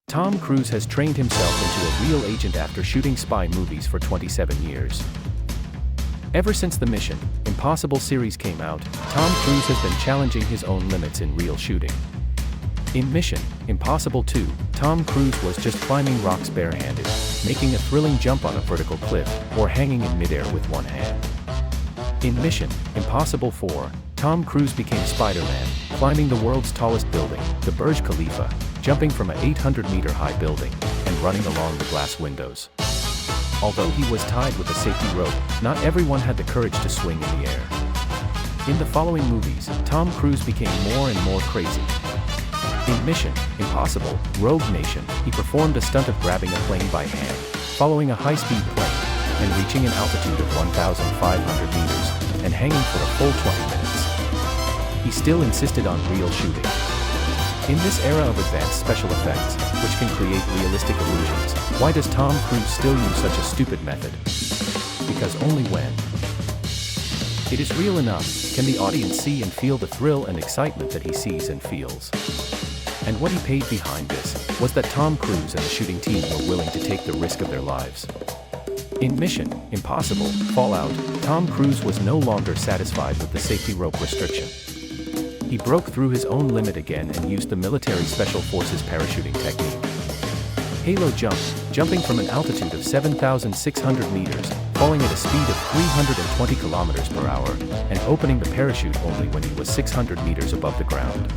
Tom Cruise has trained himself into a real agent after shooting spy movies for 27 years. Ever since the Mission Impossible series came out, Tom Cruise has been challenging his own limits in real shooting. In Mission Impossible 2, Tom Cruise was just climbing rocks barehanded, making a thrilling jump on a vertical cliff, or hanging in midair with one hand. In Mission Impossible 4, Tom Cruise became Spider-Man, climbing the world's tallest building, the Burj Khalifa, jumping from an 800-meter-high building, and running along the glass windows. Although he was tied with a safety rope, not everyone had the courage to swing in the air. In the following movies, Tom Cruise became more and more crazy. In Mission Impossible Rogue Nation, he performed a stunt of grabbing a plane by hand, following a high-speed plane, and reaching an altitude of 1,500 meters, and hanging for a full 20 minutes. He still insisted on real shooting. In this era of advanced special effects, which can create realistic illusions, why does Tom Cruise still use such a stupid method? Because only when it is real enough, can the audience see and feel the thrill and excitement that he sees and feels. And what he paid behind this, was that Tom Cruise and the shooting team were willing to take the risk of their lives. In Mission Impossible Fallout, Tom Cruise was no longer satisfied with the safety rope restriction. He broke through his own limit again and used the military special forces parachuting technique. Halo jump, jumping from an altitude of 7,600 meters, falling at a speed of 320 kilometers per hour, and opening the parachute only when he was 600 meters above the ground.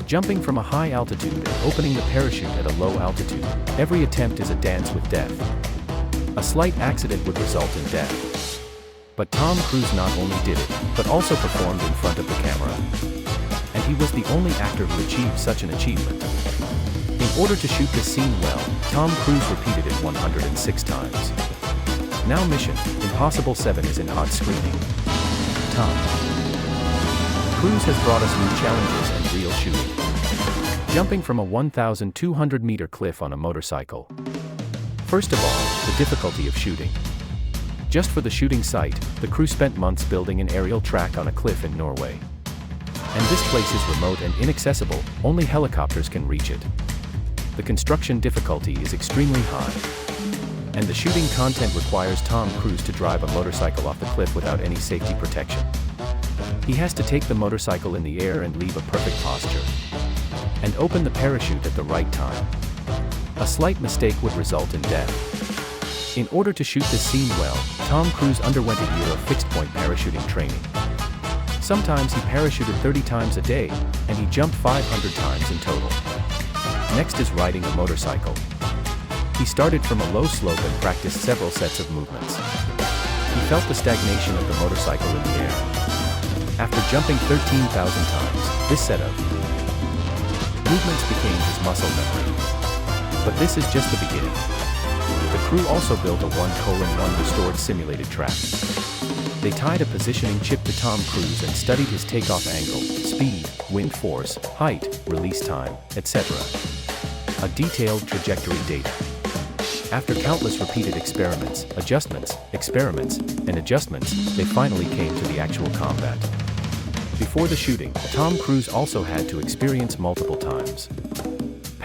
Jumping from a high altitude and opening the parachute at a low altitude, every attempt is a dance with death. A slight accident would result in death. But Tom Cruise not only did it, but also performed in front of the camera. And he was the only actor who achieved such an achievement. In order to shoot this scene well, Tom Cruise repeated it 106 times. Now Mission Impossible 7 is in hot screening. Tom Cruise has brought us new challenges and real shooting. Jumping from a 1,200-meter cliff on a motorcycle. First of all, the difficulty of shooting. Just for the shooting site, the crew spent months building an aerial track on a cliff in Norway. And this place is remote and inaccessible, only helicopters can reach it. The construction difficulty is extremely high. And the shooting content requires Tom Cruise to drive a motorcycle off the cliff without any safety protection. He has to take the motorcycle in the air and leave a perfect posture. And open the parachute at the right time. A slight mistake would result in death. In order to shoot this scene well, Tom Cruise underwent a year of fixed-point parachuting training. Sometimes he parachuted 30 times a day, and he jumped 500 times in total. Next is riding a motorcycle. He started from a low slope and practiced several sets of movements. He felt the stagnation of the motorcycle in the air. After jumping 13,000 times, this set of movements became his muscle memory. But this is just the beginning. The crew also built a 1:1 restored simulated track. They tied a positioning chip to Tom Cruise and studied his takeoff angle, speed, wind force, height, release time, etc. A detailed trajectory data. After countless repeated experiments, adjustments, and adjustments, they finally came to the actual combat. Before the shooting, Tom Cruise also had to experience multiple times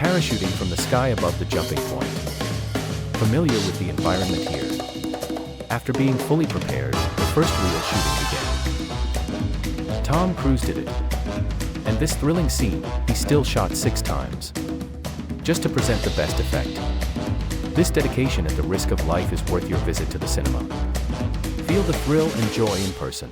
parachuting from the sky above the jumping point. Familiar with the environment here. After being fully prepared, the first real shooting began. Tom Cruise did it. And this thrilling scene, he still shot 6 times. Just to present the best effect. This dedication at the risk of life is worth your visit to the cinema. Feel the thrill and joy in person.